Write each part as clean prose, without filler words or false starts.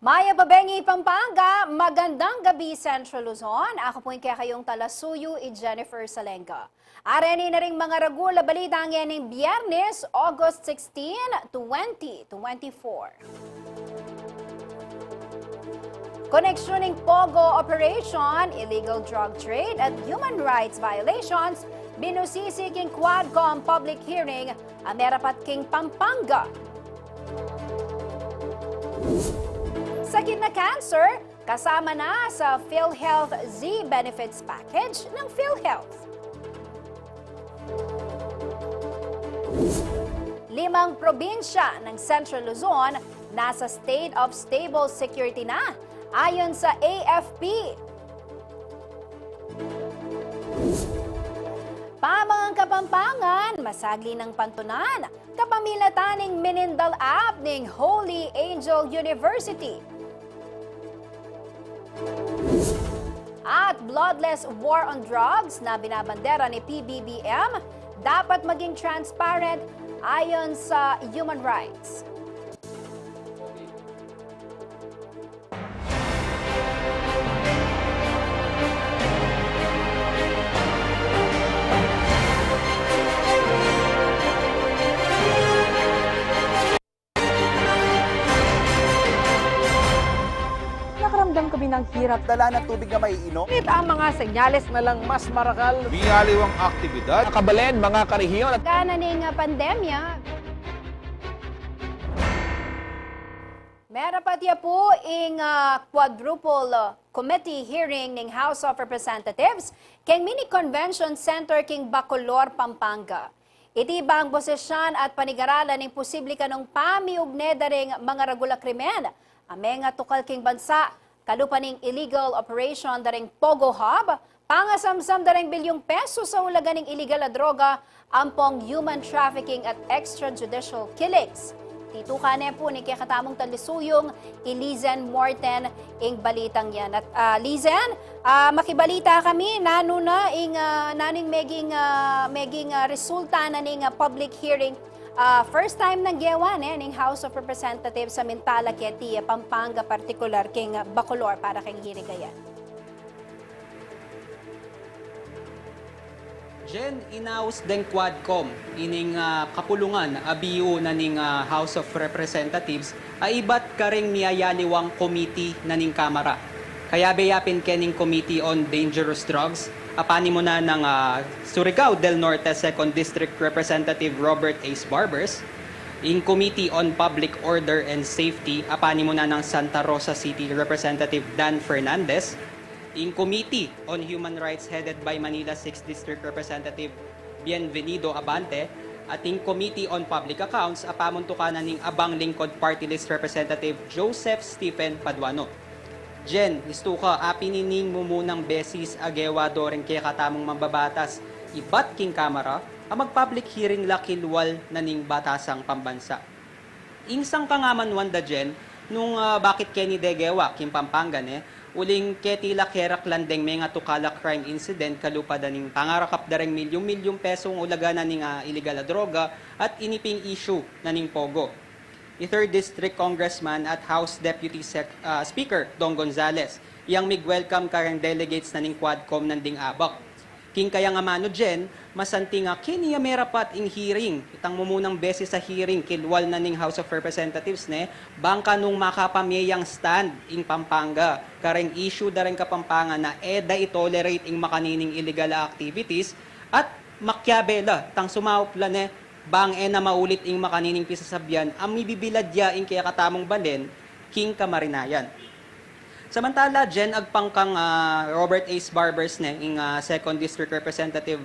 Maya Babengi, Pampanga, magandang gabi Central Luzon. Ako po yung kayong talasuyo i Jennifer Salenga. Areni na rin mga ragula balita ang yaning Biyernes, August 16, 2024. Koneksyoning Pogo Operation, illegal drug trade at human rights violations, binusisiking Quadcom public hearing, Amerapat King Pampanga. Sakit na cancer, kasama na sa PhilHealth Z Benefits Package ng PhilHealth. 5 probinsya ng Central Luzon nasa state of stable security na, ayon sa AFP. Pamangang Kapampangan, masagli ng pantunan, kapamilataning Minindal App ng Holy Angel University. At bloodless war on drugs na binabandera ni PBBM, dapat maging transparent ayon sa human rights. Nakaramdam kami ng hirap. Dala ng tubig na maiinom. Ngunit ang mga senyales na lang mas marakal. Biyaliwang aktibidad. Nakabalen, mga karehiyon at Gana ning pandemya, meron patya po ing quadruple committee hearing ng House of Representatives keng mini convention center king Bacolor, Pampanga. Iti ba ang posisyon at panigaralan ng posible kanong pamiugne daring mga regula krimen. Ame nga tukal king bansa, kalupa ning illegal operation daring Pogo Hub, pangasamsam daring bilyong peso sa ulagan ng illegal na droga, ampong human trafficking at extrajudicial killings. Titukanin po ni kakatamong talisuyong Lizen Morten ing balitang yan. At Lizen, makibalita kami nano na ing naning meging resulta na ning public hearing. First time nang gewan ning House of Representatives sa Mintala keti Pampanga particular king Bacolor para kay hirigayan. Jen, inaus den Quadcom ining kapulungan abiyo na ning House of Representatives ay iba't karing niyayaliwang committee na ning Kamara. Kaya bayapin kening Committee on Dangerous Drugs, apani mo na ng Surigao del Norte 2nd District Representative Robert Ace Barbers, in Committee on Public Order and Safety, apani mo na ng Santa Rosa City Representative Dan Fernandez, in Committee on Human Rights headed by Manila 6th District Representative Bienvenido Abante, at in Committee on Public Accounts, apamuntukanan ning Abang Lingkod Party List Representative Joseph Stephen Paduano. Jen, isto ka, apinining mo munang besis agewa doring kaya katamong mambabatas, iba't king Kamara, ang mag-public hearing lakilwal na ning batasang pambansa. Insang kangaman wanda Jen, nung bakit Kenny Degewa, Kim Pampangan uling ketila kerak landeng may nga tukala crime incident kalupa daning pangarakap dareng milyong pesong ulaga na ning illegal na droga at iniping issue na ning Pogo. The 3rd District Congressman at House Deputy Speaker Dong Gonzales, yang mig-welcome karang delegates na ning Quadcom nanding abak. King kaya nga mano Jen, masanti nga kiniya merapat ing hearing, itang mumunang beses sa hearing kilwal na ning House of Representatives bangka nung makapamiyang stand ing Pampanga, karang issue dareng Kapampangan na eda itolerate ing makanining illegal activities at makyabela tang sumaupla bang na maulit ing makanining pisasabyan ang mibibiladya ing kaya katamong balen king Kamarinayan. Samantala, Jen, agpangkang Robert Ace Barbers ing 2nd District Representative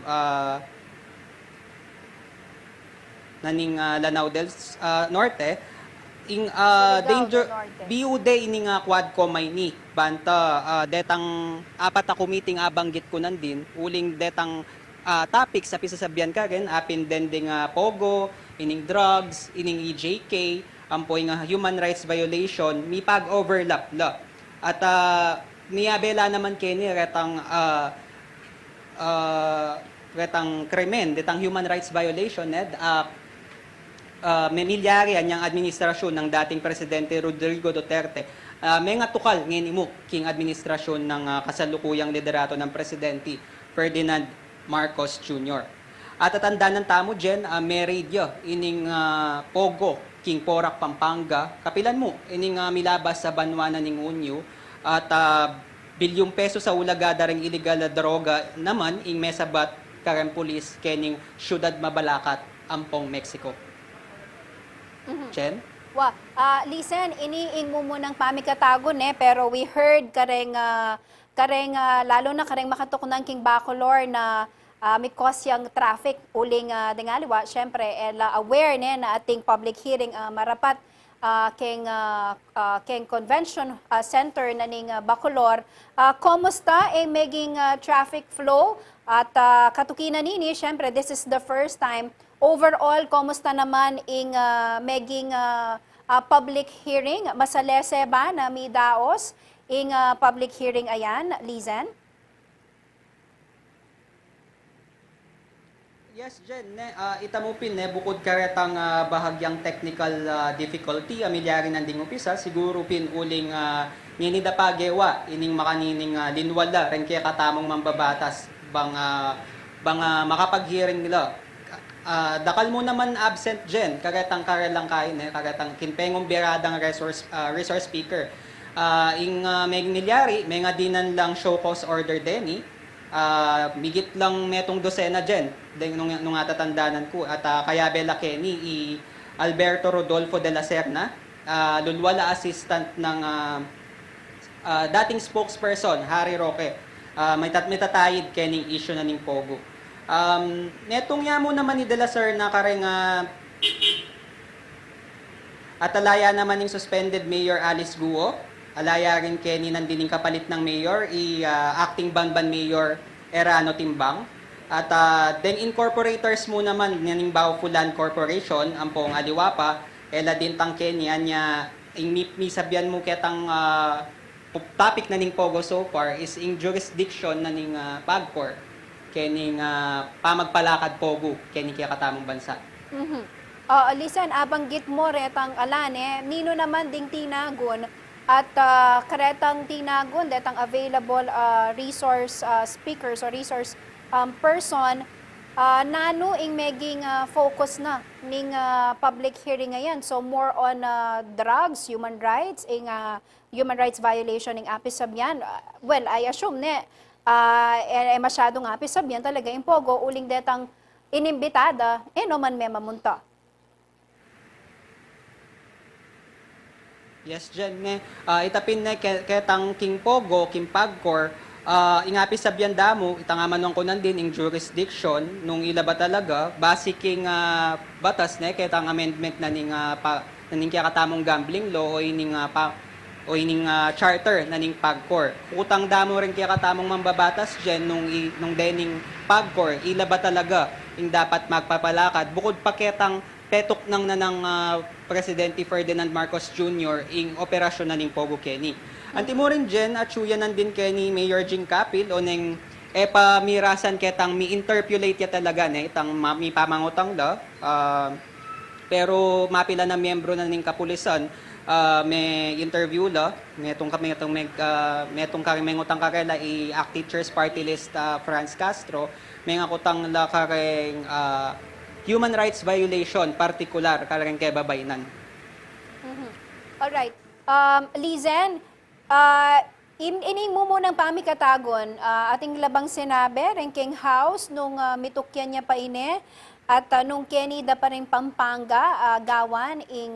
naning Lanao del Norte, ing Surigao danger del Norte. BUD ining Quadcom may ni banta detang apat na kumiting abanggit ko nandin uling detang topic sa pisasabihan ka rin apin dending pogo ining drugs ining EJK ampoy nga human rights violation mi pag-overlap la at miyabela naman kini retang krimen detang human rights violation memilyari anyang administrasyon ng dating Presidente Rodrigo Duterte. May nga tukal ngayon imo king administrasyon ng kasalukuyang liderato ng Presidente Ferdinand Marcos Jr. At tatanda ng tamo dyan, may radio ining Pogo, King Porac, Pampanga. Kapilan mo, ining milabas sa banwana ning Unyo at bilyong peso sa ulagada ring illegal na droga naman ing mesabat karen pulis kening Syudad Mabalacat, Ampong, Mexico. Chen? Listen, iniing mo munang pamikatagon pero we heard lalo na kareng makatukunan king Bacolor na may cause yung traffic uling dengaliwa, syempre, aware na ating public hearing marapat king convention center na ning Bacolor. Kumusta maging traffic flow at katukinan nini, syempre, this is the first time. Overall, kumusta naman ing maging public hearing? Masalese ba na may daos ing public hearing ayan, Lizen? Yes, Jen. Itamupin, bukod karetang bahagyang technical difficulty, amilyari nanding upisa, siguro pin uling ninida pagewa, ining makanining linwala, rin kaya katamong mambabatas, bang makapag-hearing nila. Dakal mo naman absent Jen, karetang karelang kain, karetang kinpengong biradang resource speaker. May nilyari, may nga dinan lang show cause order deni, migit lang metong dosena Jen, nung atatandanan ko, at kaya Bella Kenny, Alberto Rodolfo de la Serna, lulwala assistant ng dating spokesperson, Harry Roque, may tatayid kening issue na ning Pogo. Netong mo naman ni De La Sir na kareng atalaya naman ng suspended Mayor Alice Guo, alaya rin keni nandining kapalit ng Mayor, acting Banban Mayor Erano Timbang, at then incorporators mo naman ng Baufulan Corporation, ampong aliwapa, ela din tang keni, anya, mi sabyan mo ketang topic na ning Pogo so far is in jurisdiction na ning PAGCOR, kening pamagpalakad Pogo, kening kaya katamong bansa. Listen, abanggit mo retang alane, nino naman ding tinagon at karetang tinagon, detang available resource speakers or resource person, nano ing maging focus na ning public hearing ngayon. So more on drugs, human rights, human rights violation ng apisabyan. Well, I assume masyadong apisabyan talaga yung Pogo, uling detang inimbitada, no man may mamunta. Yes, Jen. Itapin ketang King Pogo, King Pagcor, ingapis sabyan damo, itangaman ko nandin in jurisdiction, nung ilaba talaga, basic batas ketang amendment na ning kaya katamong gambling law o ining charter na ning Pagcor. Utang damo rin kaya katamong mambabatas Jen, nung dening Pagcor, ilaba talaga yung dapat magpapalakad. Bukod pa ketang petok nang Presidente Ferdinand Marcos Jr. ing operasyon na ning Pogo Kenny. Antimo rin Jen, at suya nandin Kenny Mayor Jing Capil o neng pamirasan ketang mi-interpolate ya talaga itang mi pamangutang la. Pero mapila na miyembro na ning kapulisan, may interview la, metong mengutang karela i-act teachers party list Franz Castro, may ngakutang la kareng human rights violation, particular, karang kay babaynan. Alright. Lizen, ining mo munang pamikatagon, ating labang sinabi, ranking house, nung mitukyan niya pa ine, at nung Kenny da pa rin Pampanga, gawan, ing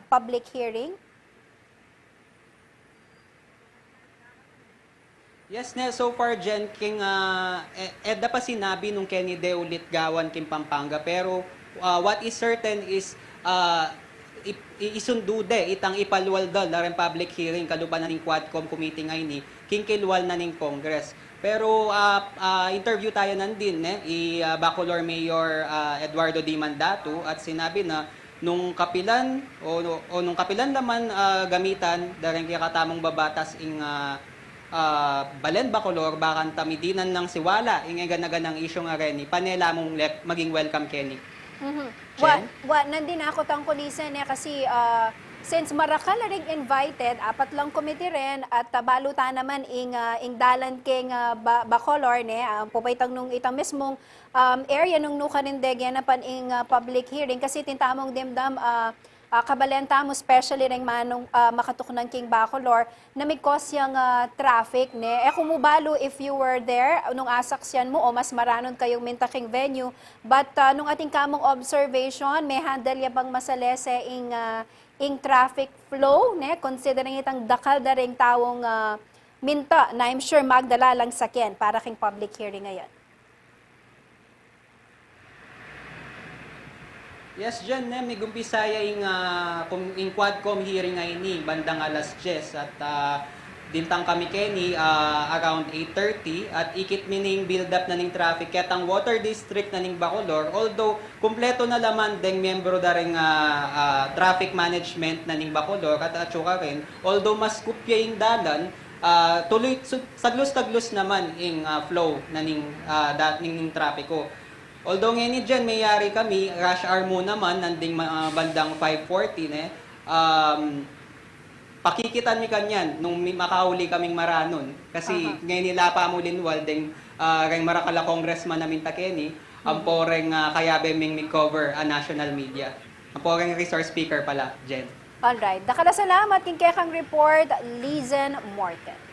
public hearing. Yes, so far Jen, king edda pa sinabi nung Kenny de ulit gawan king Pampanga, pero what is certain is isundude itang ipalwaldal na rin public hearing kaluban na ning Quadcom committee ngay ni kinkilwal na ning Congress. Pero interview tayo nandin Bacolor Mayor Eduardo D. Mandato at sinabi na nung kapilan nung kapilan naman gamitan daring kaya katamong babatas ing Balen Bacolor bakan tamidinan ng siwala ing ganaganang isyu nga rin panela mong maging welcome Kenny. Jen? Nandin ako tang kulisen kasi since Marakal ring invited, apat lang committee rin at baluta naman ing dalan king Bacolor pupaitang nung itang mismong area nung nukarindeg yan na pan ing public hearing kasi tintamong dimdam kabalenta mo especially ring manong makatuknan king Bacolor na may cause yung traffic kumubalo if you were there nung asaksyan mo o mas maranon kayong mintaking venue but nung ating kamong observation may handle ya bang masalese ing traffic flow considering itang dakal da ring tawong minta na I'm sure magdala lang sakyan para king public hearing ngayon. Yes, Jen, may gumpisaya ing Quadcom hearing ngayon ni bandang alas 10 at dintang kami Kenny around 8:30 at ikit mining build up na ning traffic ketang water district na ning Bacolor although kumpleto na laman deng membro da ring traffic management na ning Bacolor at atsuka rin although mas kupya ing dalan tuloy saglos-taglos naman ing flow na ning trapiko. Although ngayon dyan, may yari kami, rush hour mo naman, nanding bandang 5:40 pakikitan mi kanyan nung makahuli kaming maranon. Kasi ngayon nila pa mo linwal, ding reng Marakala congressman namin takeni, ang poreng kayabe ming cover national media. Ang poreng resource speaker pala, Jen. Alright, dakala salamat king kekang report, Lizen Morten.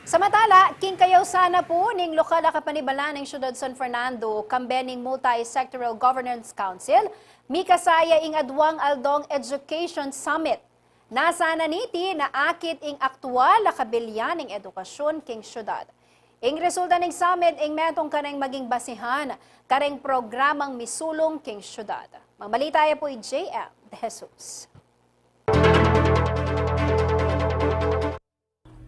Samantala, king kayaw sana po ning lokal na kapanibala ng Siyudad San Fernando, kambening Multi-Sectoral Governance Council, mi kasaya ing Adwang Aldong Education Summit. Nasana niti na akit ing aktual na kabilyan ng edukasyon king siyudad. Ing resulta ng summit ing metong kanang maging basihan, kareng programang misulong king siyudad. Mamalitaya po J.M. De Jesus.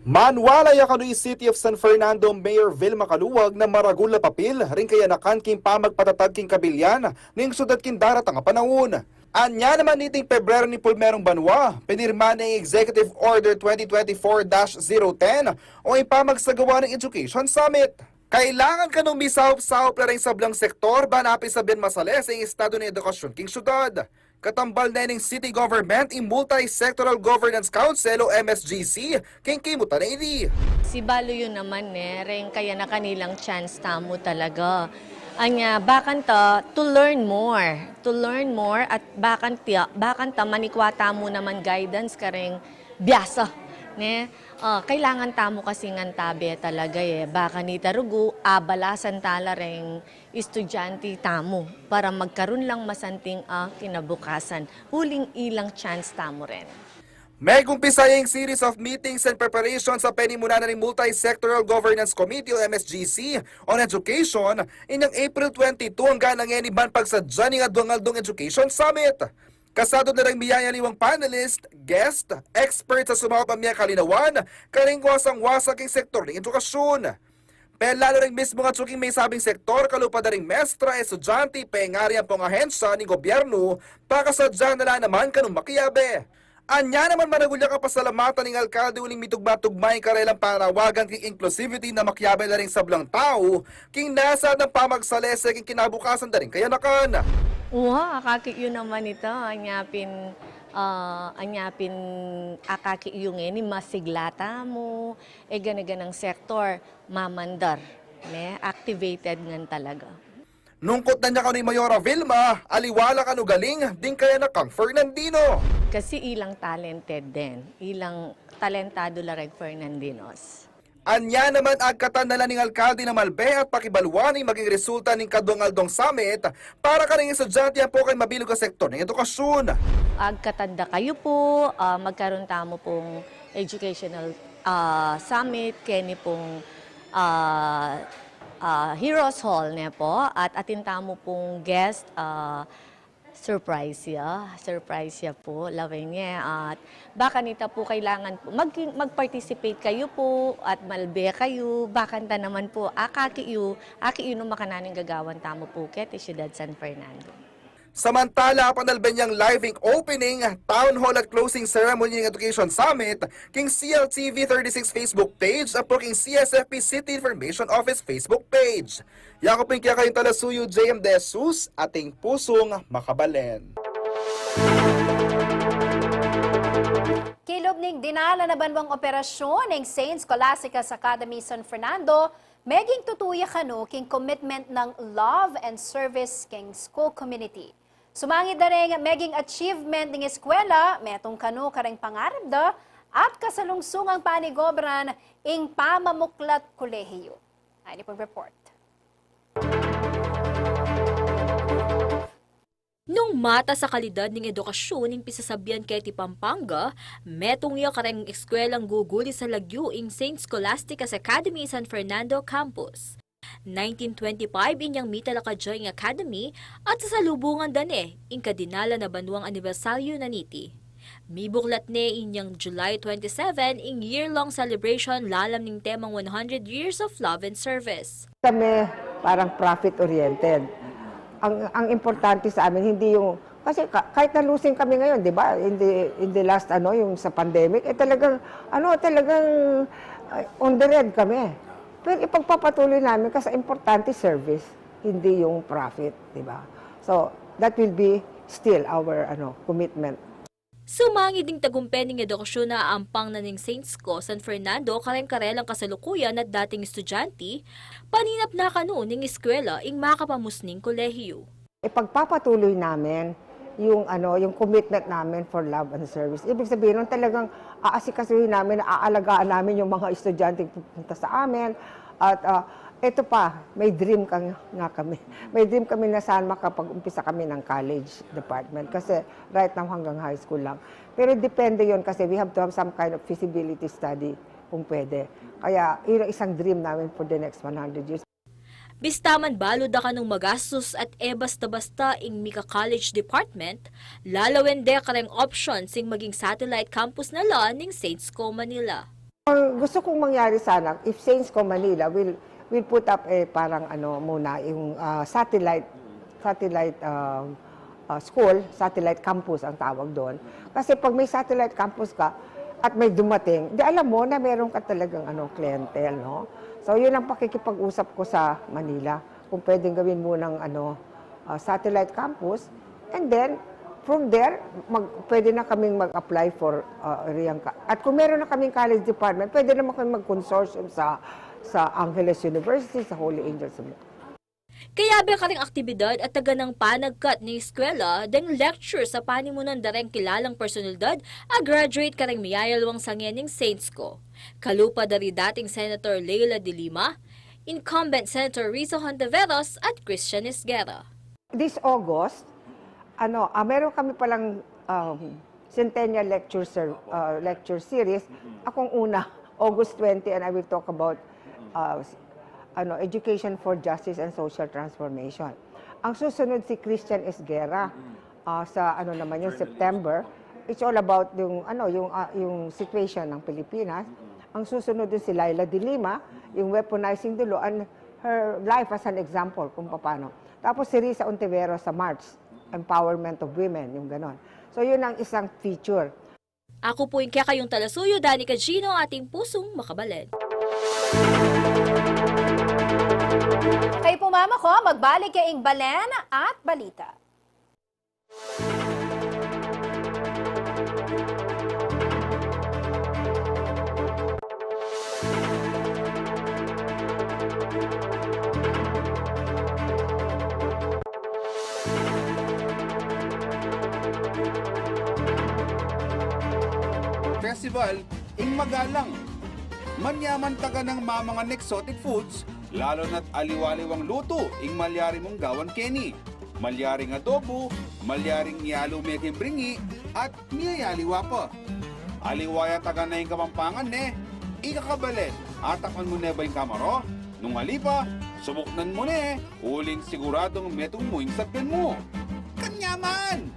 Manwalaya kanoy City of San Fernando Mayor Vilma Caluwag na maragul na papel rin kaya nakan king pamagpatatag king kabilyan ning sudad king daratang panahon. Anya naman niting Pebrero ni Pulmerong Banwa, pinirma ng Executive Order 2024-010 o ipamagsagawa ng Education Summit. Kailangan kanong misahop-sahop na rin sa blang sektor ba napis sa masales ang estado ng edukasyon king sudad. Katambal na ng City Government in Multi-Sectoral Governance Council o MSGC, king kimuta na ini. Si Balo yun naman rin kaya na kanilang chance tamo talaga. Anya, bakan ta to learn more at bakan ta manikwata mo naman guidance ka rin biyasa. Kailangan tamo kasi ngan tabi talaga baka ni tarugo abalasan tala ring estudyante tamo para magkaroon lang masanting kinabukasan. Huling ilang chance tamo rin. May kumpisayang series of meetings and preparations sa penimuna ng Multi-Sectoral Governance Committee o MSGC on Education inyang April 22 hanggang nangyaniban pagsadya ng Adwang-Aldong Education Summit. Kasado na rin miyayaliwang panelist, guest, expert sa sumawap ang miya kalinawan, karing wasang-wasak ang sektor ng edukasyon. Pero lalo rin mismo nga tsuking may sabing sektor, kalupad na rin mestra, estudyante, pengari ang pong ahensya ng gobyerno, pakasadya na naman kanong makiyabe. Anya naman managulya ka pasalamatan ng alkalde uling mitugma-tugmay karelang panawagan king inclusivity na makyabe na rin sa blang tao, king nasa ng pamagsalese king kinabukasan na rin kaya nakan. Akaki yun naman ito. Anyapin akaki yung masiglata mo, ganaganang sektor, mamandar. Activated ngan talaga. Nungkot na niya ka ni Mayora Vilma, aliwala ka no galing, din kaya na kang Fernandino. Kasi ilang talented din. Ilang talentado larag Fernandinos. Anya naman agkatan na ng alkalde na Malbe at pakibaluan maging resulta ng Kadwang-Aldong Summit para karing estudyante po kay mabilog ka sektor ng edukasyon. Agkatanda kayo po, magkaroon tamo pong educational summit, kani pong Heroes Hall niya po at atintamo pong guest surprise siya po, lawin niya at baka nita po kailangan po mag-participate kayo po at malbe kayo, bakanta naman po aki yu no makananing gagawan tamo po ket Ciudad San Fernando. Samantala, panalban niyang live opening, town hall at closing ceremony ng Education Summit, king CLTV 36 Facebook page at po king CSFP City Information Office Facebook page. Yakupin kaya kayong talasuyo JM De Jesus, ating pusong makabalen. Kilobning dinala na banwang operasyon ng St. Scholastica's Academy San Fernando, meging tutuya kano king commitment ng love and service king school community. Sumangit na rin meging achievement ng eskwela, metong kano kareng pangarap da, at kasalungsungang panigobran ing pamamuklat kolehiyo. Ay, pong report. Nung mata sa kalidad ng edukasyon ng pisasabihan kay Pampanga, metong iya kareng eskwelang guguli sa lagyo ing St. Scholastica's Academy San Fernando Campus. 1925 inyang mitalakadya ing academy at sa salubungan dane ing kadinala na banwang anibersaryo na niti. Mibuklat ne inyang July 27 ing year-long celebration lalam ning temang 100 years of love and service. Kami parang profit-oriented. Ang importante sa amin, hindi yung, kasi kahit nalusing kami ngayon, di ba, in the last, yung sa pandemic, talagang on the red kami. Pero ipagpapatuloy namin kasi importante service, hindi yung profit, di ba? So, that will be still our commitment. Sumangi ding tagumpeng edukasyon na ampang na ning St. Sco San Fernando kareng-karelang kasalukuyan at dating estudyante, paninap na kanu ning eskwela ing makapamusning kolehiyo. Ipagpapatuloy namin yung commitment namin for love and service. Ibig sabihin, talagang aasikasuhin namin, aalagaan namin yung mga estudyante pupunta sa amin. At ito pa, may dream nga kami. May dream kami na saan makapag-umpisa kami ng college department. Kasi right now hanggang high school lang. Pero depende yon kasi we have to have some kind of feasibility study kung pwede. Kaya yun ang isang dream namin for the next 100 years. Bistaman balod da kanong magastos at basta-basta ing Mika College Department, lalawin de kareng option sing maging satellite campus na la ning St. Sco Manila. Ang gusto kong mangyari sana, if St. Sco Manila will put up parang muna yung satellite school, satellite campus ang tawag doon. Kasi pag may satellite campus ka at may dumating, di alam mo na meron ka talagang clientele, no? So, yun ang pakikipag-usap ko sa Manila. Kung pwedeng gawin mo ng satellite campus. And then, from there, pwede na kaming mag-apply for Riangka. At kung meron na kaming college department, pwede naman kaming mag-consortium sa Angeles University, sa Holy Angels. Kaya ba karing aktibidad at taga ng panagkat ni eskwela deng lecture sa panimunan dareng kilalang personalidad a graduate karing miyayalwang sangyan ng St. Sco. Kalupa dari dating Senator Leila de Lima, incumbent Senator Rizzo Hontiveros at Christian Esguerra. This August, meron kami palang centennial lecture series. Akong una, August 20, and I will talk about education for justice and social transformation. Ang susunod si Christian Esguerra sa naman yung September. It's all about yung situation ng Pilipinas. Ang susunod din si Leila de Lima, yung weaponizing the law and her life as an example kung paano. Tapos si Rizzo Hontiveros sa March, empowerment of women, yung ganon. So yun ang isang feature. Ako po yung kaya kayong talasuyo, Danica Gino, ating pusong makabalen. Kayo po mama ko, magbalik kaing balen at balita. Festival ing magalang. Manyaman taga ng mamangan exotic foods, lalo na't aliwaliwang luto ing malyari mong gawan Kenny. Malyaring adobo, malyaring iyalo meking bringi, at niyayaliwa pa. Aliwaya taga na yung Kapampangan ikakabalen, atakman mo na ba yung kamaro? Nung halipa, Subuknan mo na uling siguradong metong muing sakyan mo. Kanyaman!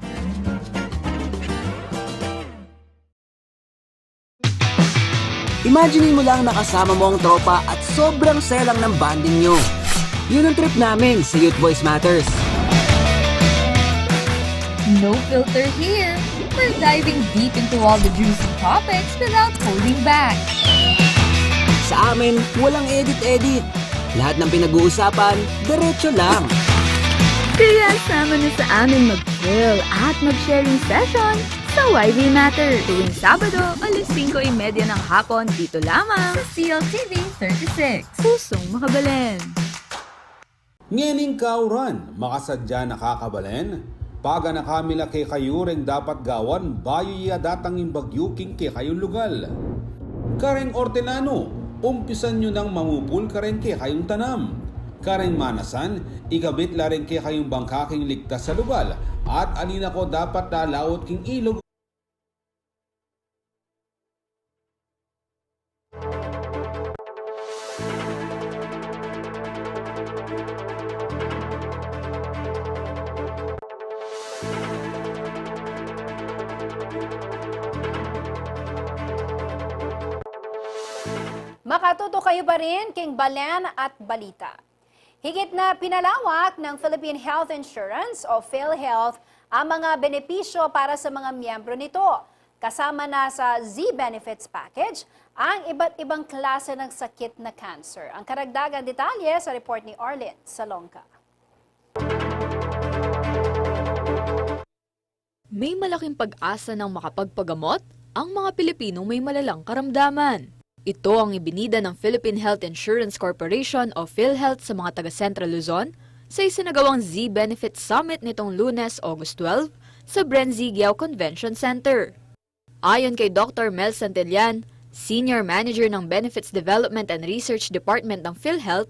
Imagine mo lang nakasama mo ang tropa at sobrang saya lang ng bonding nyo. Yun ang trip namin sa Youth Voice Matters. No filter here. We're diving deep into all the juicy topics without holding back. Sa amin, walang edit-edit. Lahat ng pinag-uusapan, diretso lang. Kaya sama na sa amin mag-chill at mag-sharing session sa YV Matter tuwing Sabado, alas 5:30 ng hapon dito lamang sa CLTV 36. Pusong makabalen. Ngening kauran, makasadya nakakabalen. Paga na kamila kay kayureng dapat gawan, bayo iya datangin bagyuking kay kayong lugal. Kareng ortenano, umpisan nyo nang mamupul karen kay kayong tanam. Kareng manasan, ikabit la rin kay kayong bangkaking ligtas sa lugal. At alina ko dapat dalaot king ilog. Makatuto kayo pa rin king Balen at Balita. Higit na pinalawak ng Philippine Health Insurance o PhilHealth ang mga benepisyo para sa mga miyembro nito. Kasama na sa Z-Benefits Package ang iba't ibang klase ng sakit na cancer. Ang karagdagang detalye sa report ni Arlene Salonga. May malaking pag-asa ng makapagpagamot ang mga Pilipinong may malalang karamdaman. Ito ang ibinida ng Philippine Health Insurance Corporation o PhilHealth sa mga taga-Central Luzon sa isinagawang Z-Benefits Summit nitong Lunes, August 12 sa Brenzigiao Convention Center. Ayon kay Dr. Mel Santillan, Senior Manager ng Benefits Development and Research Department ng PhilHealth,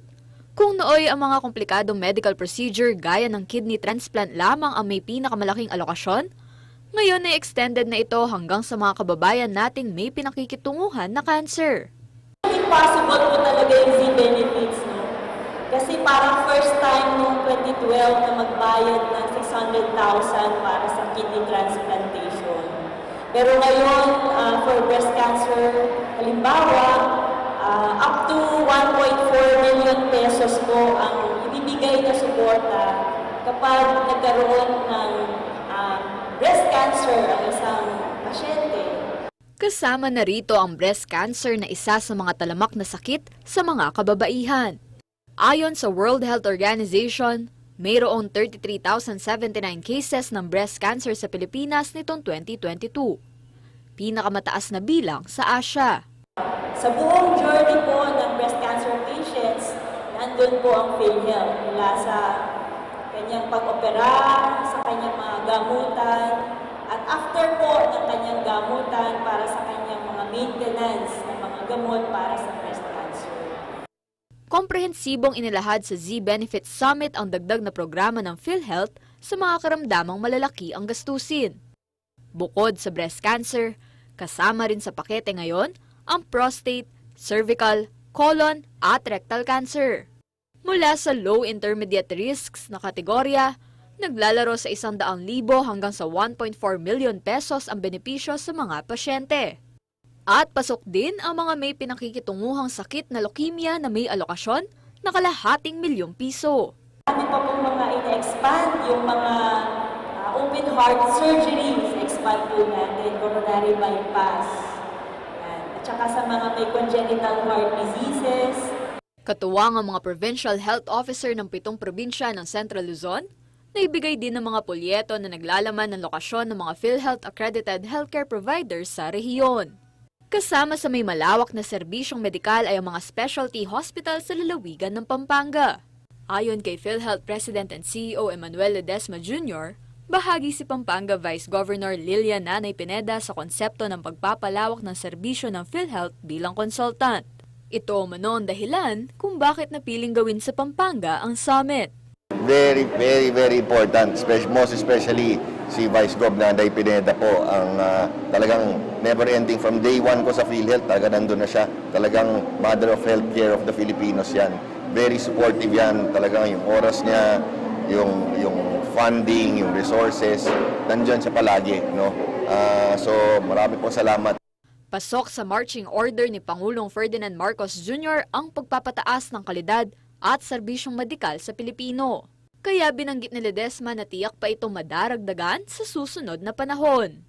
kung nooy ang mga komplikadong medical procedure gaya ng kidney transplant lamang ang may pinakamalaking alokasyon, ngayon ay extended na ito hanggang sa mga kababayan nating may pinakikitunguhan na cancer. Possible po talaga yung Z-Benefits, no? Kasi parang first time noong 2012 na magbayad ng 600,000 para sa kidney transplantation. Pero ngayon, for breast cancer, halimbawa, up to 1.4 million pesos po ang ibibigay na suporta kapag nagkaroon ng breast cancer ang isang pasyente. Kasama na rito ang breast cancer na isa sa mga talamak na sakit sa mga kababaihan. Ayon sa World Health Organization, mayroong 33,079 cases ng breast cancer sa Pilipinas nitong 2022. Pinakamataas na bilang sa Asia. Sa buong journey po ng breast cancer patients, nandun po ang PhilHealth mula sa kanyang pag-opera, sa kanyang mga gamutan, at after po ng kanyang gamutan para sa kanyang mga maintenance ng mga gamot para sa breast cancer. Komprehensibong inilahad sa Z-Benefits Summit ang dagdag na programa ng PhilHealth sa mga karamdamang malalaki ang gastusin. Bukod sa breast cancer, kasama rin sa pakete ngayon ang prostate, cervical, colon at rectal cancer. Mula sa low-intermediate risks na kategorya, naglalaro sa 100,000 hanggang sa 1.4 million pesos ang benepisyo sa mga pasyente. At pasok din ang mga may pinakikitunguhang sakit na leukemia na may alokasyon na kalahating milyong piso. Kami pa pong mga ina-expand, yung mga open heart surgeries, expand po natin, coronary bypass. At saka sa mga may congenital heart diseases. Katuwang ang mga provincial health officer ng 7 probinsya ng Central Luzon, naibigay din ng mga polyeto na naglalaman ng lokasyon ng mga PhilHealth accredited healthcare providers sa rehiyon. Kasama sa may malawak na serbisyong medikal ay ang mga specialty hospital sa lalawigan ng Pampanga. Ayon kay PhilHealth President and CEO Emmanuel Ledesma Jr., bahagi si Pampanga Vice Governor Lilian Nanay Pineda sa konsepto ng pagpapalawak ng serbisyo ng PhilHealth bilang consultant. Ito umano ang dahilan kung bakit napiling gawin sa Pampanga ang summit. Very important, most especially si Vice Gov Nanay Pineda po ang talagang never ending from day one ko sa PhilHealth, talaga nandun na siya, talagang mother of healthcare of the Filipinos yan. very supportive yan. Talagang yung oras niya, yung funding, yung resources, nandyan siya palagi, no? So marami po salamat. Pasok sa marching order ni Pangulong Ferdinand Marcos Jr. ang pagpapataas ng kalidad at serbisyong medikal sa Pilipino. Kaya binanggit ni Ledesma na tiyak pa itong madaragdagan sa susunod na panahon.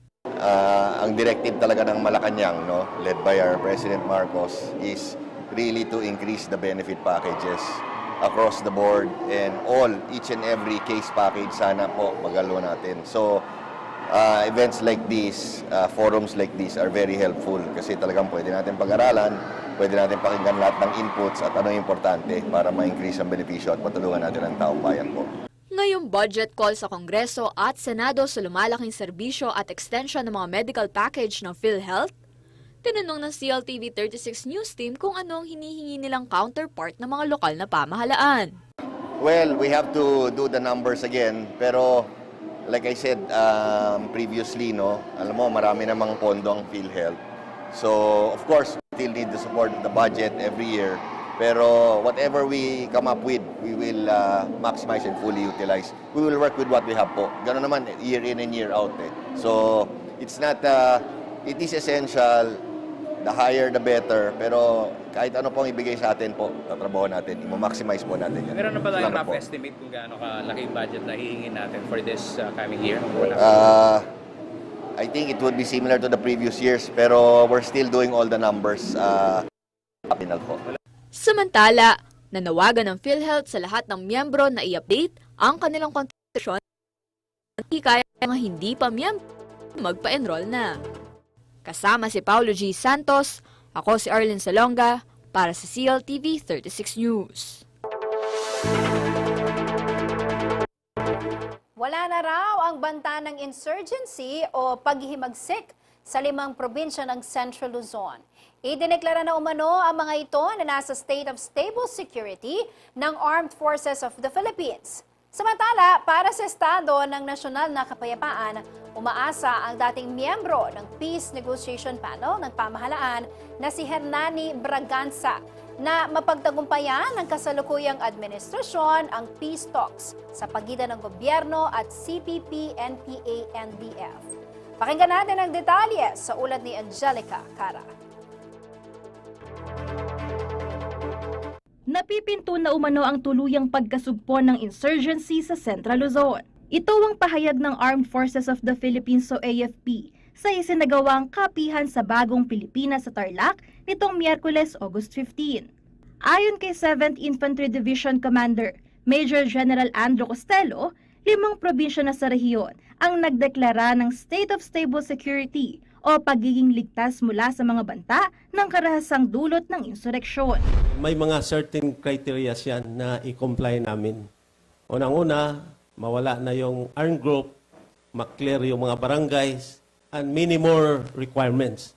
Ang directive talaga ng Malacanang, no, led by our President Marcos, is really to increase the benefit packages across the board and each and every case package sana po magalo natin. So events like this, forums like this are very helpful kasi talagang pwede natin pag-aralan, pwede natin pakinggan lahat ng inputs at ano yung importante para ma-increase ang benepisyo at matulungan natin ang taong bayan po. Ngayong budget call sa Kongreso at Senado sa lumalaking serbisyo at extension ng mga medical package ng PhilHealth, tinanong ng CLTV 36 News Team kung ano ang hinihingi nilang counterpart ng mga lokal na pamahalaan. Well, we have to do the numbers again, pero like I said previously, no, alam mo, marami namang pondo ang PhilHealth. So, of course, we still need the support of the budget every year. Pero whatever we come up with, we will maximize and fully utilize. We will work with what we have po. Gano'n naman, year in and year out. So, it's not, it is essential, the higher the better. Pero kahit ano pong ibigay sa atin po, tatrabaho natin, i-maximize po natin yan. Meron na ba tayong Salamat rough po. estimate kung gaano kalaki yung budget na hihingin natin for this coming year? I think it would be similar to the previous years, pero we're still doing all the numbers. Final po. Samantala, nanawagan ng PhilHealth sa lahat ng miyembro na i-update ang kanilang kontribusyon at kaya mga hindi pa miyembro magpa-enroll na. Kasama si Paulo G. Santos, ako si Arlene Salonga para sa CLTV 36 News. Wala na raw ang banta ng insurgency o paghihimagsik sa 5 probinsya ng Central Luzon. Idineklara na umano ang mga ito na nasa state of stable security ng Armed Forces of the Philippines. Samantala, para sa estado ng nasyonal na kapayapaan, umaasa ang dating miyembro ng Peace Negotiation Panel ng pamahalaan na si Hernani Braganza na mapagtagumpayan ng kasalukuyang administrasyon ang peace talks sa pagitan ng gobyerno at CPP, NPA, NDF. Pakinggan natin ang detalye sa ulat ni Angelica Cara. Napipinto na umano ang tuluyang pagkasugpo ng insurgency sa Central Luzon. Ito ang pahayag ng Armed Forces of the Philippines o AFP sa isinagawang kapihan sa Bagong Pilipinas sa Tarlac nitong Miyerkules, August 15. Ayon kay 7th Infantry Division Commander Major General Andrew Costello, 5 probinsya na sa rehiyon ang nagdeklara ng State of Stable Security o pagiging ligtas mula sa mga banta ng karahasang dulot ng insureksyon. May mga certain criteria yan na i-comply namin. Unang-una, mawala na yung armed group, maklear yung mga barangays, and many more requirements.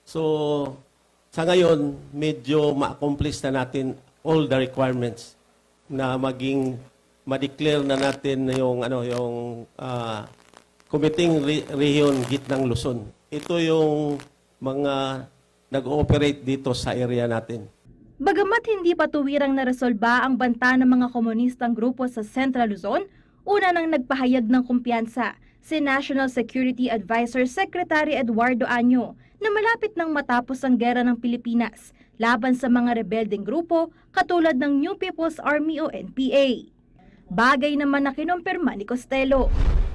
So, sa ngayon, medyo ma-accomplish na natin all the requirements na maging ma-declare na natin yung Committing Region Gitnang Luzon. Ito yung mga nag-ooperate dito sa area natin. Bagamat hindi pa tuwirang naresolba ang banta ng mga komunistang grupo sa Central Luzon, una nang nagpahayag ng kumpiyansa si National Security Advisor Secretary Eduardo Año na malapit nang matapos ang gera ng Pilipinas laban sa mga rebeldeng grupo katulad ng New People's Army o NPA. Bagay naman na kinumpirma ni Costello.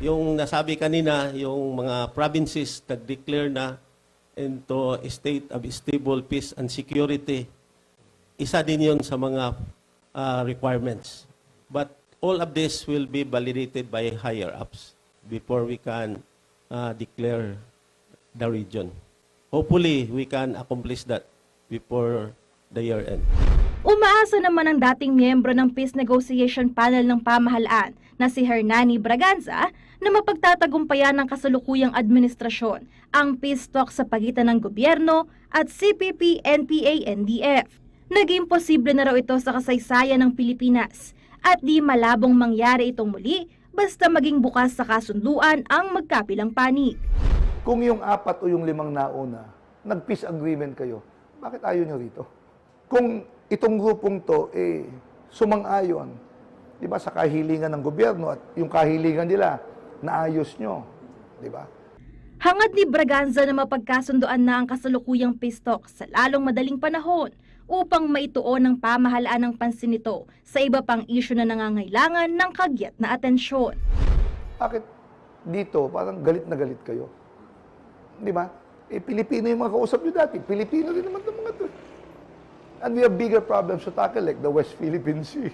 Yung nasabi kanina, yung mga provinces nag-declare na into a state of stable peace and security, isa din yun sa mga requirements. But all of this will be validated by higher-ups before we can declare the region. Hopefully, we can accomplish that before the year end. Umaasa naman ang dating miyembro ng Peace Negotiation Panel ng pamahalaan na si Hernani Braganza na mapagtatagumpayan ng kasalukuyang administrasyon ang peace talk sa pagitan ng gobyerno at CPP, NPA, NDF. Naging posible na raw ito sa kasaysayan ng Pilipinas at di malabong mangyari itong muli basta maging bukas sa kasunduan ang magkabilang panig. Kung yung 4 o yung 5 nauna, nag-peace agreement kayo, bakit ayaw nyo rito? Kung itong grupong to, sumang-ayon, di ba, sa kahilingan ng gobyerno at yung kahilingan nila naayos nyo, di ba? Hangad ni Braganza na mapagkasundoan na ang kasalukuyang peace talk sa lalong madaling panahon upang maituon ng pamahalaan ng pansin nito sa iba pang isyu na nangangailangan ng kagyat na atensyon. Bakit dito parang galit na galit kayo? Di ba? Eh, Pilipino yung mga kausap nyo dati. Pilipino rin naman ng mga to. And we have bigger problems to tackle like the West Philippine Sea.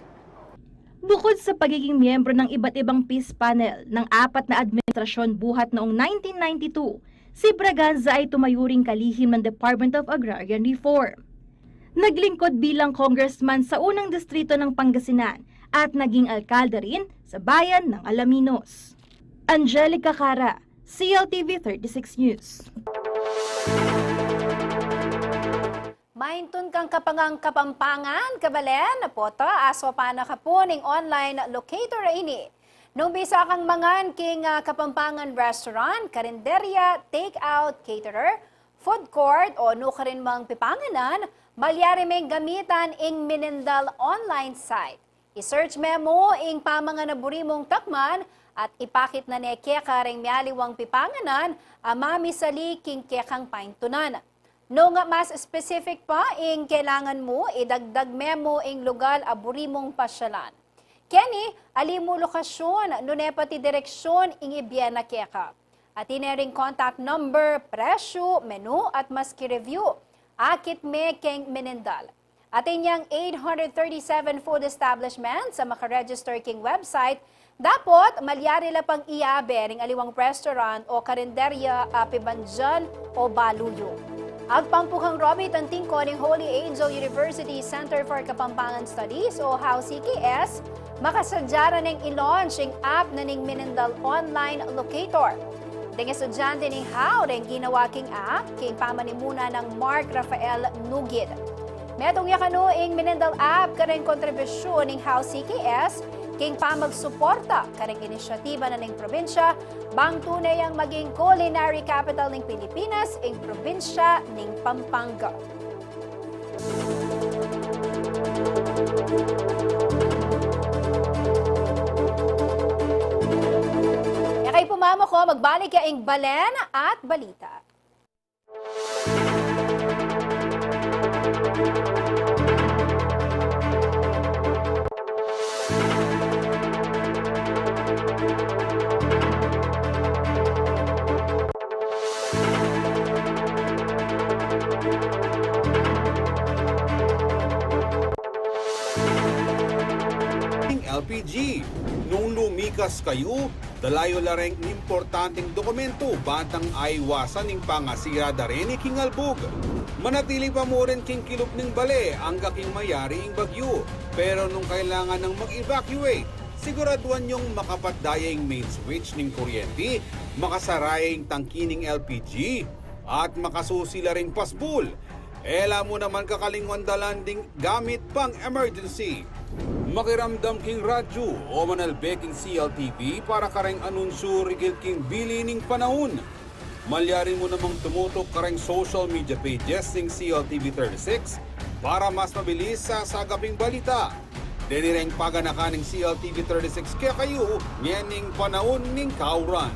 Bukod sa pagiging miyembro ng iba't ibang peace panel ng 4 na administrasyon buhat noong 1992, si Braganza ay tumayuring kalihim ng Department of Agrarian Reform. Naglingkod bilang congressman sa unang distrito ng Pangasinan at naging alkalde rin sa bayan ng Alaminos. Angelica Cara, CLTV 36 News. Maintun kang kapangang Kapampangan, kabalen, poto, aso pa na kapuning online locator ini. Nung bisa kang mangan king Kapampangan restaurant, karinderya, take-out, caterer, food court o nukarin mang pipanganan, malyari may gamitan ing Minindal online site. I-search memo ing pamangan na burimong takman at ipakit na ne keka ring mialiwang pipanganan, amami sali king kekang paintunan. No nga mas specific pa, ing kailangan mo idagdag memo ing lugar aburimong pasyalan. Kenny, alimu lokasyon, nunepati direksyon ing ibiyena keka. At inering contact number, presyo, menu at maski review. Akit me keng Minindal. At inyang 837 food establishment sa makaregister king website, dapat malyari la pang iabe ring aliwang restaurant o karinderya apibanjan o baluyo. Agpampuhang Robert ang tingko ng Holy Angel University Center for Kapampangan Studies o HOW-CKS, makasadyara ng i-launch ang app na ng Minindal Online Locator. Ding estudyante ng HOW rin ginawa king app, king pamanimuna ng Mark Rafael Nugid. Metong yakano ang Minindal app kareng kontribusyon ng HOW-CKS, king pamagsuporta kareng inisyatiba na ng probinsya, bang tunay ang maging culinary capital ng Pilipinas ang probinsya ng Pampanga. Kay pumamo ko, magbalik ka ing balen at balita. LPG. Nung lumikas kayo, dalayo lareng importanteng dokumento batang aywasan ng pangasira dareni king albog. Manatili pa mo rin king kilop ng bale ang kaking mayari ing bagyo. Pero nung kailangan ng mag-evacuate, siguraduhan yung makapatdayang main switch ng kuryente, makasarayang tangki ng LPG, at makasusila ring pasbul. Ela mo naman kakalingwan dalanding gamit pang emergency. Makiramdam king radyo o manalbeking CLTV para kareng anunsyo rigil king bili ning panahon. Malyarin mo namang tumutok kareng social media pages ng CLTV 36 para mas mabilis sa sagaping balita. Denireng paganakan ng CLTV 36 kaya kayo nyening panahon ning kauran.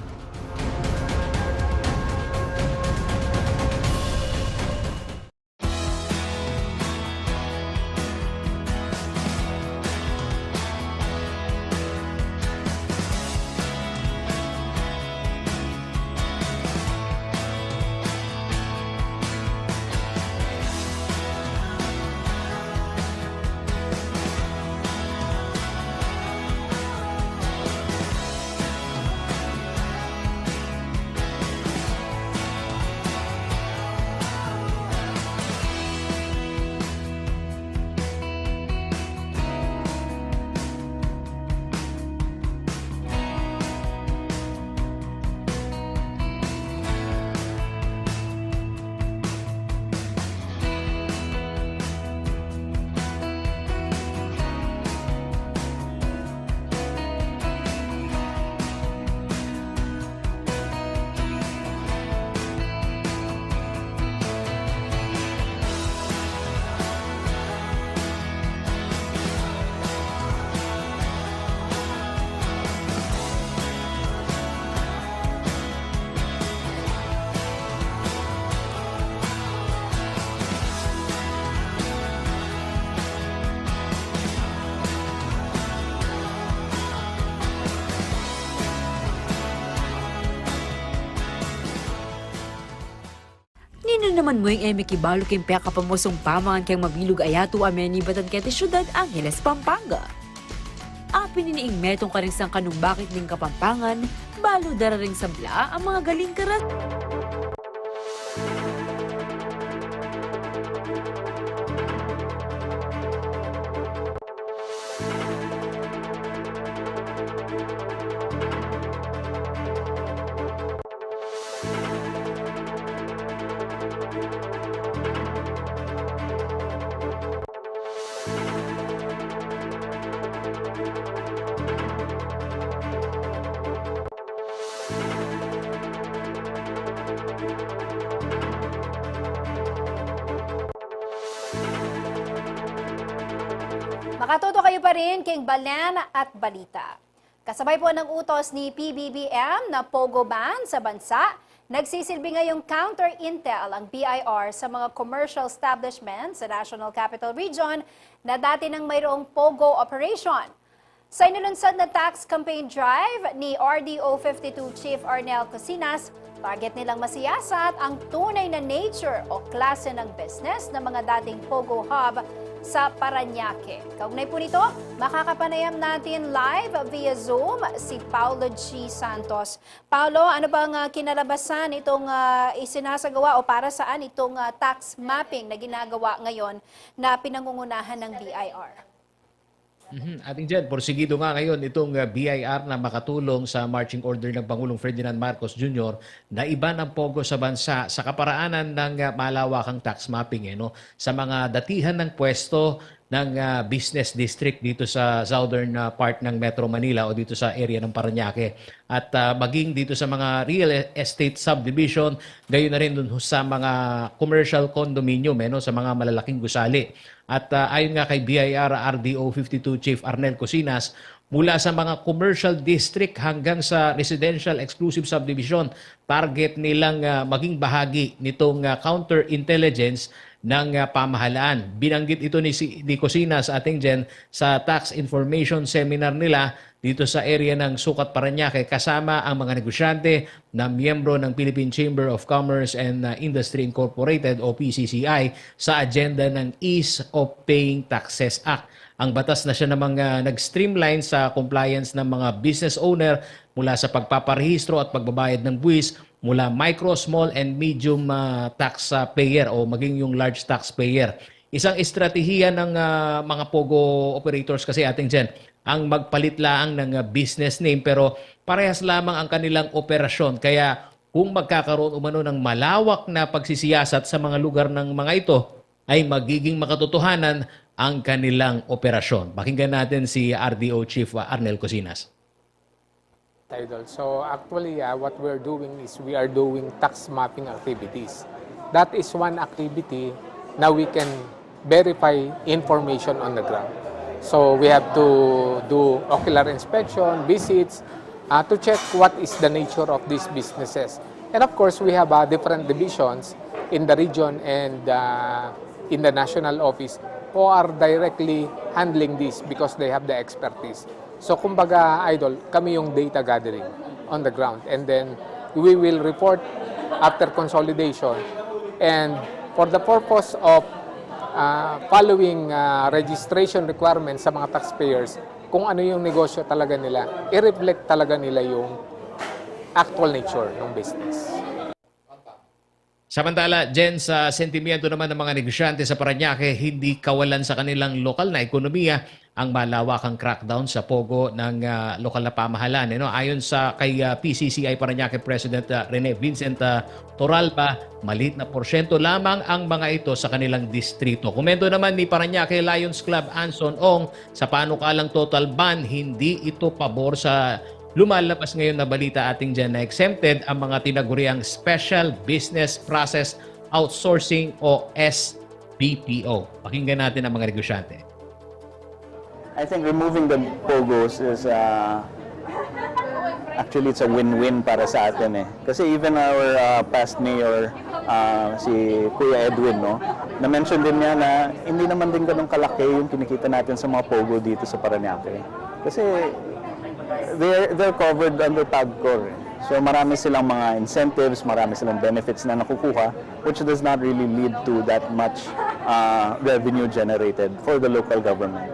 naman mo yung eme kibalo kayong peka pamusong pamangan kayong mabilog ayatu ameni batan kete syudad Angeles, Pampanga. Apin niniing metong karingsang kanong bakit ning Kapampangan, balo dararing sabla ang mga galing karat. Makatuto kayo pa rin king Balan at Balita. Kasabay po ng utos ni PBBM na Pogo ban sa bansa, nagsisilbi ngayong counter-intel ang BIR sa mga commercial establishments sa National Capital Region na dati nang mayroong Pogo operation. Sa inilunsad na tax campaign drive ni RDO 52 Chief Arnel Cosinas, target nilang masiyasat ang tunay na nature o klase ng business ng mga dating Pogo hub sa Parañaque. Kaugnay po nito, makakapanayam natin live via Zoom si Paulo G. Santos. Paulo, ano bang kinalabasan itong isinasagawa o para saan itong tax mapping na ginagawa ngayon na pinangungunahan ng BIR? Ating Jen, porsigido nga ngayon itong BIR na makatulong sa marching order ng Pangulong Ferdinand Marcos Jr. na iba ng Pogo sa bansa sa kaparaanan ng malawakang tax mapping sa mga datihan ng pwesto ng business district dito sa southern part ng Metro Manila o dito sa area ng Parañaque. At maging dito sa mga real estate subdivision, gayon na rin dun sa mga commercial condominium sa mga malalaking gusali. At ayon nga kay BIR RDO 52 Chief Arnel Cosinas, mula sa mga commercial district hanggang sa residential exclusive subdivision, target nilang maging bahagi nitong counterintelligence ng pamahalaan. Binanggit ito ni Cosinas ating Jen sa tax information seminar nila dito sa area ng Sucat, Parañaque, kasama ang mga negosyante na miyembro ng Philippine Chamber of Commerce and Industry Incorporated o PCCI sa agenda ng Ease of Paying Taxes Act. Ang batas na siya namang nag-streamline sa compliance ng mga business owner mula sa pagpaparehistro at pagbabayad ng buwis mula micro, small, and medium tax payer o maging yung large taxpayer. Isang estratehiya ng mga Pogo operators kasi ating Jen, ang magpalit lang ng business name pero parehas lamang ang kanilang operasyon. Kaya kung magkakaroon umano ng malawak na pagsisiyasat sa mga lugar ng mga ito, ay magiging makatotohanan ang kanilang operasyon. Pakinggan natin si RDO Chief Arnel Cosinas. So actually what we're doing is we are doing tax mapping activities. That is one activity now we can verify information on the ground. So we have to do ocular inspection, visits, to check what is the nature of these businesses. And of course, we have different divisions in the region and in the national office who are directly handling this because they have the expertise. So kumbaga, Idol, kami yung data gathering on the ground. And then we will report after consolidation. And for the purpose of following registration requirements sa mga taxpayers, kung ano yung negosyo talaga nila, i-reflect talaga nila yung actual nature ng business. Samantala, Jen, sa sentimiento naman ng mga negosyante sa Parañaque, hindi kawalan sa kanilang lokal na ekonomiya ang malawakang crackdown sa Pogo ng lokal na pamahalaan. Ayon sa kay PCCI Parañaque President Rene Vincent Toralba, maliit na porsyento lamang ang mga ito sa kanilang distrito. Komento naman ni Parañaque Lions Club Anson Ong, sa panukalang total ban, hindi ito pabor sa lumalabas ngayon na balita ating dyan na exempted ang mga tinaguriang Special Business Process Outsourcing o SBPO. Pakinggan natin ang mga negosyante. I think removing the POGOs is actually it's a win-win para sa atin Kasi even our past mayor, si Kuya Edwin, na-mention din niya na hindi naman din ganun kalaki yung kinikita natin sa mga POGO dito sa Parañaque. Kasi they're covered under PAGCOR. So marami silang mga incentives, marami silang benefits na nakukuha, which does not really lead to that much revenue generated for the local government.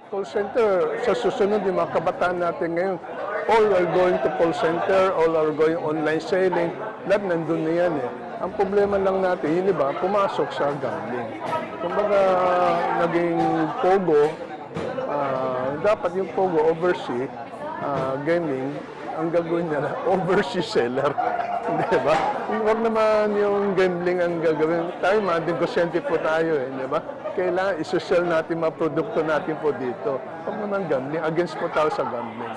Call center, sa susunod yung mga kabataan natin ngayon, all are going to call center, all are going online selling, lahat nandun na yan eh. Ang problema lang natin, yun iba, pumasok sa gambling. Kumbaga, naging Pogo, dapat yung Pogo overseas gaming, ang gagawin niya na overseas seller. Di ba? Huwag naman yung gambling ang gagawin. Tayo, mga negosente po tayo eh, di ba? Kailangan isosell natin mga produkto natin po dito. Huwag naman gambling. Against po tayo sa gambling.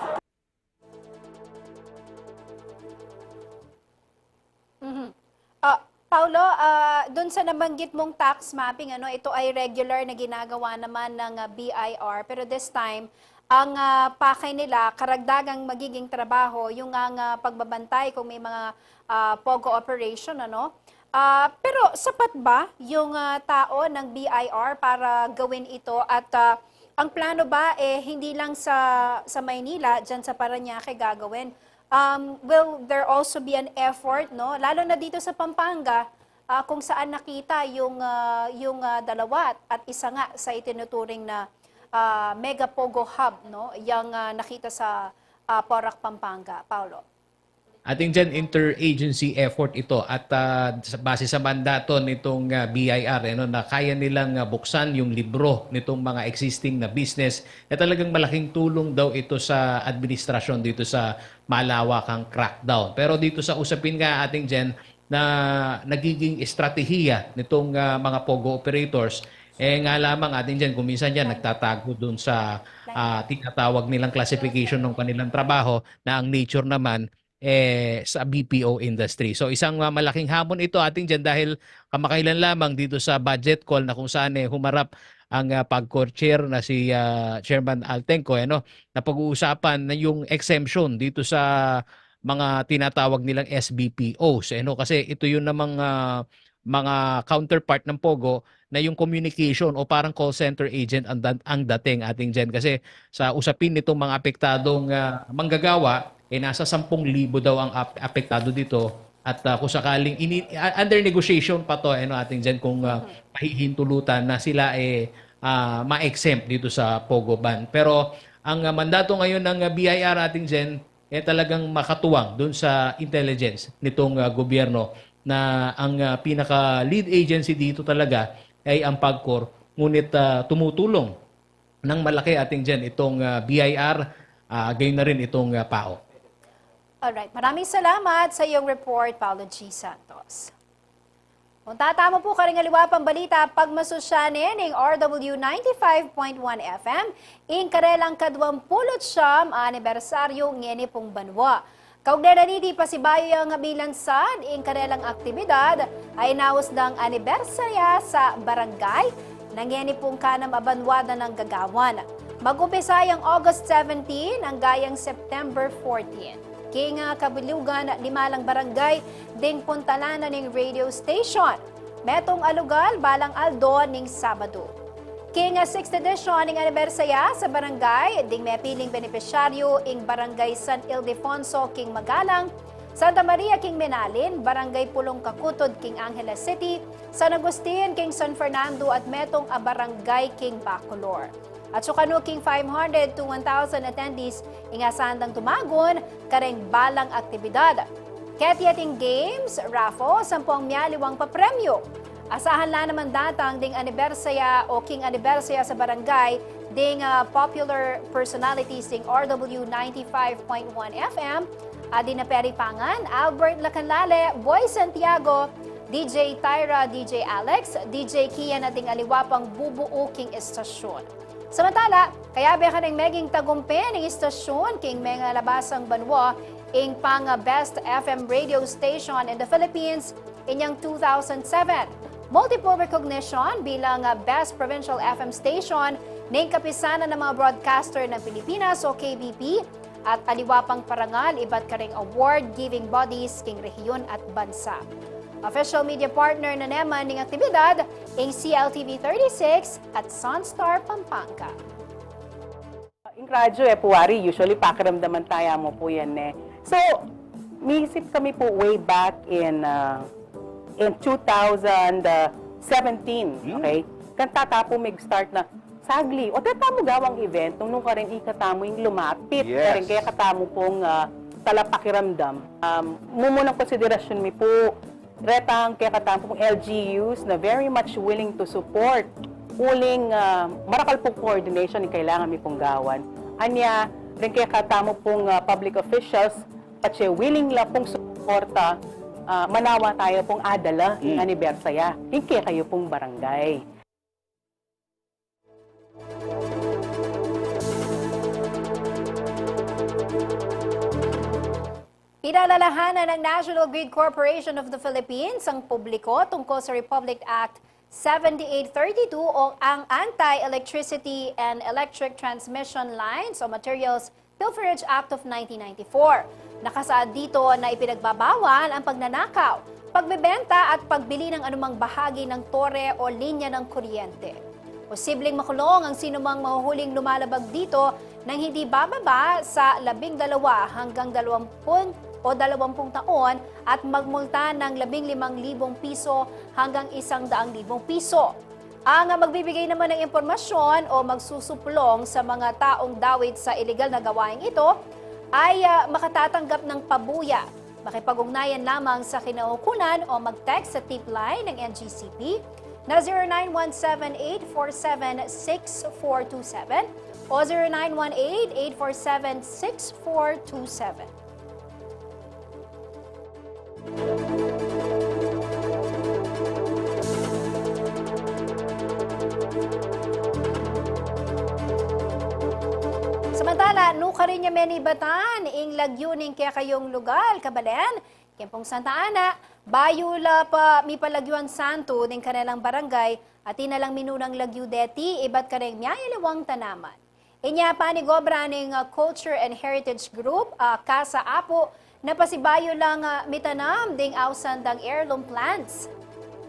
Paulo, doon sa nabanggit mong tax mapping, ito ay regular na ginagawa naman ng BIR, pero this time, ang pakay nila, karagdagang magiging trabaho, yung ang pagbabantay kung may mga POGO operation, pero sapat ba yung tao ng BIR para gawin ito? At ang plano ba, hindi lang sa Maynila, dyan sa Parañaque gagawin? Will there also be an effort, lalo na dito sa Pampanga, kung saan nakita yung dalawa at isa nga sa itinuturing na Mega Pogo Hub, yung nakita sa Porac, Pampanga. Paulo. Ating dyan, interagency effort ito at base sa mandato nitong BIR na kaya nilang buksan yung libro nitong mga existing na business, talagang malaking tulong daw ito sa administrasyon dito sa malawakang crackdown. Pero dito sa usapin nga ating dyan na nagiging estratehiya nitong mga POGO operators, nga lamang ating dyan, kung minsan dyan nagtatago dun sa tinatawag nilang classification ng kanilang trabaho na ang nature naman sa BPO industry. So isang malaking hamon ito ating dyan dahil kamakailan lamang dito sa budget call na kung saan humarap ang pag-co-chair na si Chairman Altenco, na pag-uusapan na yung exemption dito sa mga tinatawag nilang SBPOs. Kasi ito yung namang mga counterpart ng POGO na yung communication o parang call center agent ang dating ating dyan. Kasi sa usapin nitong mga apektadong manggagawa, nasa 10,000 daw ang apektado dito at kung sakaling under negotiation pa to ating dyan kung mahihintulutan na sila ma-exempt dito sa POGO ban. Pero ang mandato ngayon ng BIR ating dyan talagang makatuwang dun sa intelligence nitong gobyerno na ang pinaka-lead agency dito talaga ay ang PAGCOR, ngunit tumutulong ng malaki ating dyan itong BIR, gayon na rin itong PAO. Alright, maraming salamat sa iyong report, Paulo G. Santos. Kung tatama po ka rin aliwa pang balita, pagmasusyanin ng RW 95.1 FM, in karelang ka-20 anibersaryo ngeni pong banwa. Kaugnay pa si Bayo ang bilansad, in karelang aktibidad ay naus ng anibersarya sa barangay, nangeni pong kanam abanwada ng gagawan. Mag-umpisa ang August 17 ang gayang September 14. King kabilugan 5 barangay ding puntalanan ng radio station. Metong alugal balang Aldo ning Sabado. King 6th edition ng anibersaya sa barangay ding may piling benepisyaryo ing barangay San Ildefonso King Magalang, Santa Maria King Menalin, barangay Pulong Kakutod King Angeles City, San Agustin King San Fernando at metong a barangay King Bacolor. At sukano King 500 to 1,000 attendees ingasandang tumagon kareng balang aktibidad. Ketyating games, raffle, 10 miyaliwang papremyo. Asahan lang naman datang ding anibersaya o King anibersaya sa barangay ding popular personalities ding RW 95.1 FM, Adina Peripangan, Albert Lacanlale, Boy Santiago, DJ Tyra, DJ Alex, DJ Kian at ding aliwapang bubuo King Estasyon. Samantala, kaya ba ka ng meging tagumpe ng istasyon king mga labasang banwa ing pang best FM radio station in the Philippines inyang 2007. Multiple recognition bilang best provincial FM station ng kapisanan ng mga broadcaster ng Pilipinas o KBP at aliwapang parangal iba't karing award-giving bodies king rehiyon at bansa. Official media partner na naman ng aktibidad ang CLTV 36 at Sunstar Pampanga. Yung radyo puwari, usually pakiramdaman tayo mo po yan So, Umisip kami po way back in 2017, okay? Kanta po mag-start na sagli, o tata mo gawang event, nung ka rin ikatamo yung lumapit, Yes. rin kaya katamo pong talapakiramdam. Mumunang konsiderasyon mi po, retang kaya katamo pong LGUs na very much willing to support, uling marakal po coordination yung kailangan mi pong gawan. Anya, rin kaya katamo pong public officials, patse willing lang pong suporta, manawa tayo pong adala ng anibersaya. Hindi kayo pong barangay. Pinalalahanan ng National Grid Corporation of the Philippines ang publiko tungkol sa Republic Act 7832 o ang Anti-Electricity and Electric Transmission Lines o Materials Pilferage Act of 1994. Nakasaad dito na ipinagbabawal ang pagnanakaw, pagbebenta at pagbili ng anumang bahagi ng tore o linya ng kuryente. Posibleng makulong ang sinumang mahuhuling lumalabag dito nang hindi bababa sa 12 hanggang 20 taon at magmulta ng 15,000 piso hanggang 100,000 piso. Ang magbibigay naman ng impormasyon o magsusuplong sa mga taong dawit sa illegal na gawain ito ay makatatanggap ng pabuya. Makipag-ugnayan lamang sa kinaukulan o mag-text sa tip line ng NGCP na 0917-847-6427 o 0918-847-6427. Samantala, nuka rin niya menibatan, ing lagyuning kaya kayong lugar, kabalen, Kempong Santa Ana, bayula pa mi palagyuan santo ng kanilang barangay at inalang minunang lagyu deti, iba't kareng miyayalawang tanaman. Inya pa ni Gobra ng Culture and Heritage Group, Casa Apo, na pasibayo lang mitanam ding ausandang heirloom plants.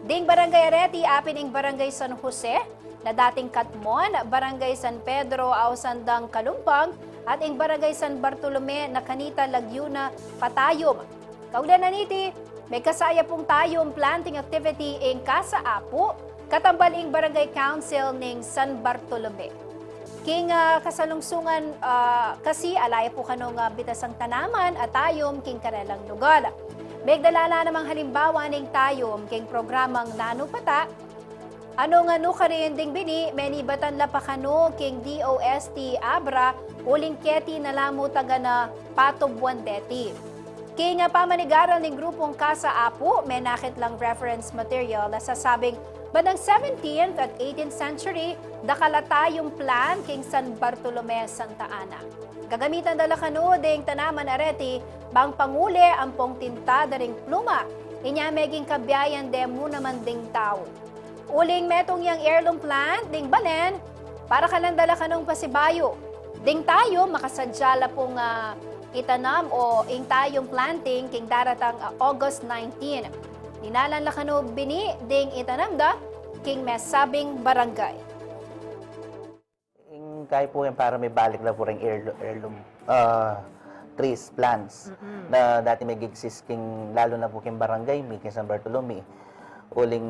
Ding Barangay Areti, apin ing Barangay San Jose, na dating Katmon, Barangay San Pedro, ausandang Kalumpang, at ing Barangay San Bartolome, na kanita Lagyuna, Patayom. Kaugdan na niti, may kasaya pong tayong planting activity ing Casa Apo, katambal ing Barangay Council ning San Bartolome. King kasalungsungan kasi alaya po kanong bitasang tanaman at tayom king karelang lugar. May dalala namang halimbawa ning tayom king programang Nanupata. Ano nga no karin ding bini, menibatan la pa kano king DOST Abra, uling keti na lamo taga na patobwan deti. King pamanigaral ning grupong Casa Apo, may nakit lang reference material na sasabing badang 17th at 18th century, dakalata yung plan king San Bartolome, Santa Ana. Gagamitan dala kano ding tanaman areti, bang panguli ang pong tinta daring pluma, inya meging kabiyayan de muna man ding tao. Uling metong yang heirloom plant, ding balen, para kalandala kanong pasibayo. Ding tayo, makasadyala pong itanam o ing tayong planting king daratang August 19. Ninalan lakano bini, ding itanamda, king mesabing barangay. Ing kaya po yan para may balik na po rin heirloom trees, plants, na dati may exist king, lalo na po king barangay, may king San Bartolome. Uling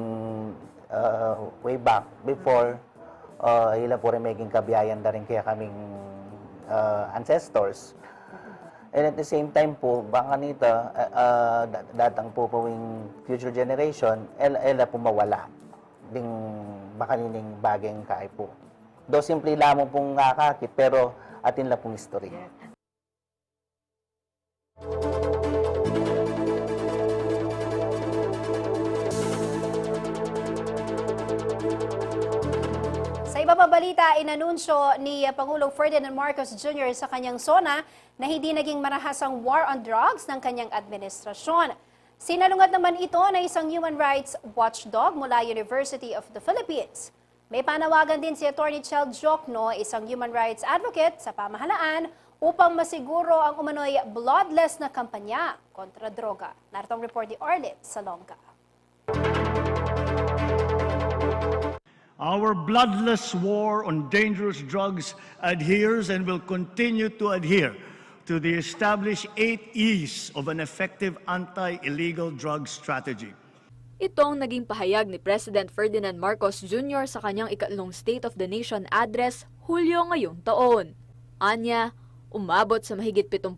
way back before, ila po rin maging kabiyayan na rin kaya kaming ancestors. And at the same time po, baka nito, datang po po yung future generation, ela po mawala. Ding baka nining bageng kaay po. Do simple lamang pong kakakit, pero atin lang pong history. Sa iba pa balita, inanunsyo ni Pangulong Ferdinand Marcos Jr. sa kanyang SONA na hindi naging marahasang war on drugs ng kanyang administrasyon. Sinalungat naman ito na isang human rights watchdog mula University of the Philippines. May panawagan din si Atty. Chel Jokno, isang human rights advocate sa pamahalaan, upang masiguro ang umano'y bloodless na kampanya kontra droga. Narito ang report ni Arlit Salonga. Our bloodless war on dangerous drugs adheres and will continue to adhere to the established 8 E's of an effective anti-illegal drug strategy. Ito ang naging pahayag ni President Ferdinand Marcos Jr. sa kanyang ikatlong State of the Nation address Hulyo ngayong taon. Anya, umabot sa mahigit 70,000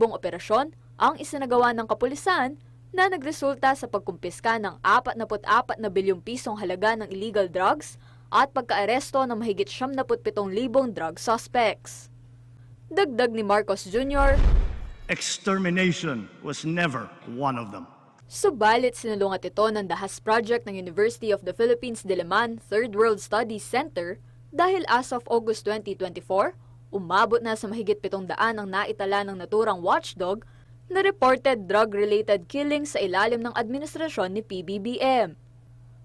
operasyon ang isinagawa ng kapulisan na nagresulta sa pagkumpiska ng 44 na bilyong pisong halaga ng illegal drugs at pagkaaresto ng mahigit 77,000 drug suspects. Dagdag ni Marcos Jr., Extermination was never one of them. subalit sinalungat ito ng Dahas Project ng University of the Philippines Diliman Third World Studies Center dahil as of August 2024, umabot na sa mahigit 700 ang naitala ng naturang watchdog na reported drug-related killings sa ilalim ng administrasyon ni PBBM.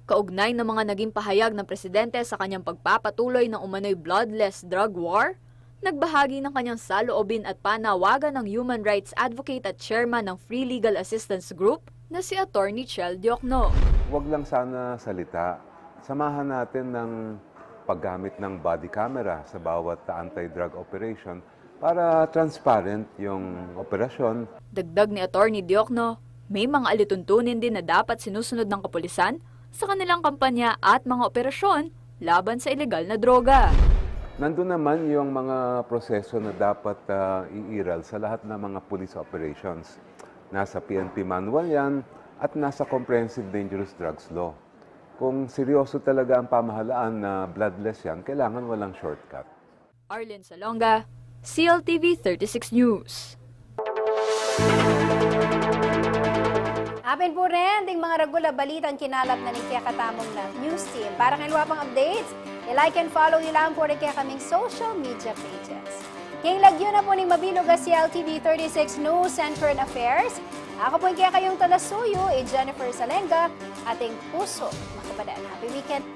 Kaugnay ng mga naging pahayag ng presidente sa kanyang pagpapatuloy ng umano'y bloodless drug war, nagbahagi ng kanyang saloobin at panawagan ng human rights advocate at chairman ng Free Legal Assistance Group na si Attorney Chel Diokno. Huwag lang sana salita. Samahan natin ng paggamit ng body camera sa bawat anti-drug operation para transparent yung operasyon. Dagdag ni Attorney Diokno, may mga alituntunin din na dapat sinusunod ng kapulisan sa kanilang kampanya at mga operasyon laban sa ilegal na droga. Nandun naman yung mga proseso na dapat iiral sa lahat ng mga police operations. Nasa PNP manual yan at nasa Comprehensive Dangerous Drugs Law. Kung seryoso talaga ang pamahalaan na bloodless yan, kailangan walang shortcut. Arlen Salonga, CLTV 36 News. Apin po rin ding mga regular balitang kinalap na ni Kaya Katamong na news team. Para ngayon pang updates, i-like and follow nila po rin kaya kaming social media pages. Kaya lagyo na po ning mabilog ang CLTV 36 News and Current Affairs. Ako po kaya kayong talasuyo, Jennifer Salenga, ating puso. Makapadaan. Happy weekend!